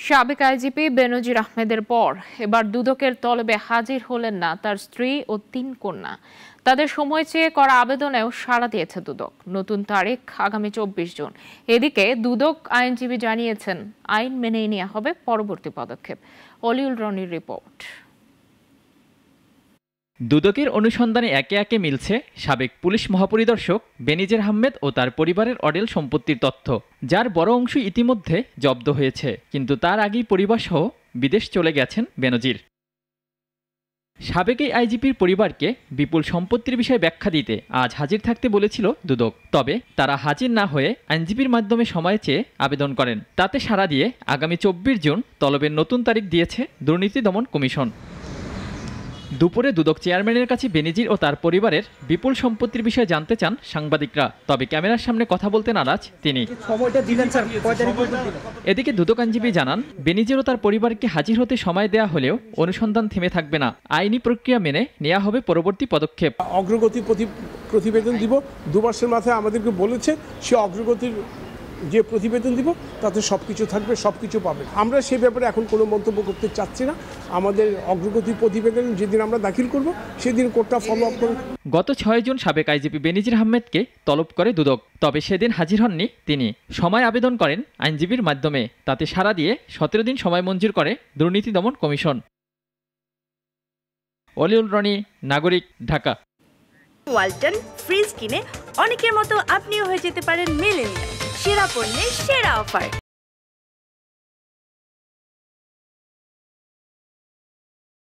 সাবেক আইজিপি বেনজির আহমেদের পর এবার দুদকের তলবে হাজির হলেন না তার স্ত্রী ও ৩ কন্যা। তাদের সময় চেয়ে করা আবেদনেও সাড়া দিয়েছে দুদক। নতুন তারিখ আগামী ২৪ জুন। এদিকে দুদক আইনজীবী জানিয়েছেন, আইন মেনেই নেওয়া হবে পরবর্তী পদক্ষেপ। অলিউল রনির রিপোর্ট। দুদকের অনুসন্ধানে একে একে মিলছে সাবেক পুলিশ মহাপরিদর্শক বেনজির আহমেদ ও তার পরিবারের অডেল সম্পত্তির তথ্য, যার বড় অংশ ইতিমধ্যে জব্দ হয়েছে। কিন্তু তার আগেই পরিবারসহ বিদেশ চলে গেছেন বেনজির। সাবেক এই আইজিপির পরিবারকে বিপুল সম্পত্তির বিষয়ে ব্যাখ্যা দিতে আজ হাজির থাকতে বলেছিল দুদক। তবে তারা হাজির না হয়ে আইনজীবীর মাধ্যমে সময় চেয়ে আবেদন করেন। তাতে সাড়া দিয়ে আগামী ২৪ জুন তলবের নতুন তারিখ দিয়েছে দুর্নীতি দমন কমিশন। দুপুরে দুদক চেয়ারম্যানের কাছে বেনজির ও তার পরিবারের বিপুল সম্পত্তির বিষয়ে জানতে চান সাংবাদিকরা। তবে ক্যামেরার সামনে কথা বলতে নারাজ তিনি। এদিকে দুদক আইনজীবী জানান, বেনজির ও তার পরিবারকে হাজির হতে সময় দেয়া হলেও অনুসন্ধান থেমে থাকবে না। আইনি প্রক্রিয়া মেনে নেওয়া হবে পরবর্তী পদক্ষেপ। অগ্রগতি প্রতিবেদন দিব। ২ মাসের মাথায় আমাদেরকে বলেছে সে অগ্রগতির যে প্রতিবেদন দিব তাতে সবকিছু থাকবে, সবকিছু পাবে। আমরা সে ব্যাপারে এখন কোনো মন্তব্য করতে চাচ্ছি না। আমাদের অগ্রগতি প্রতিবেদন যেদিন আমরা দাখিল করব সেদিন কোর্টটা ফলো আপ করবে। গত ৬ জুন সাবেক আইজিপি বেনজির আহমেদকে তলব করে দুদক। তবে সেদিন হাজির হননি তিনি। সময় আবেদন করেন আইনজীবীর মাধ্যমে। তাতে সাড়া দিয়ে ১৭ দিন সময় মঞ্জুর করে দুর্নীতি দমন কমিশন। অলিউল রনি, নাগরিক, ঢাকা। ওয়ালটন ফ্রিজ কিনে অনেকের মতো আপনিও হয়ে যেতে পারেন মিলেনিয়াল। সেরা পণ্যের সেরা অফার।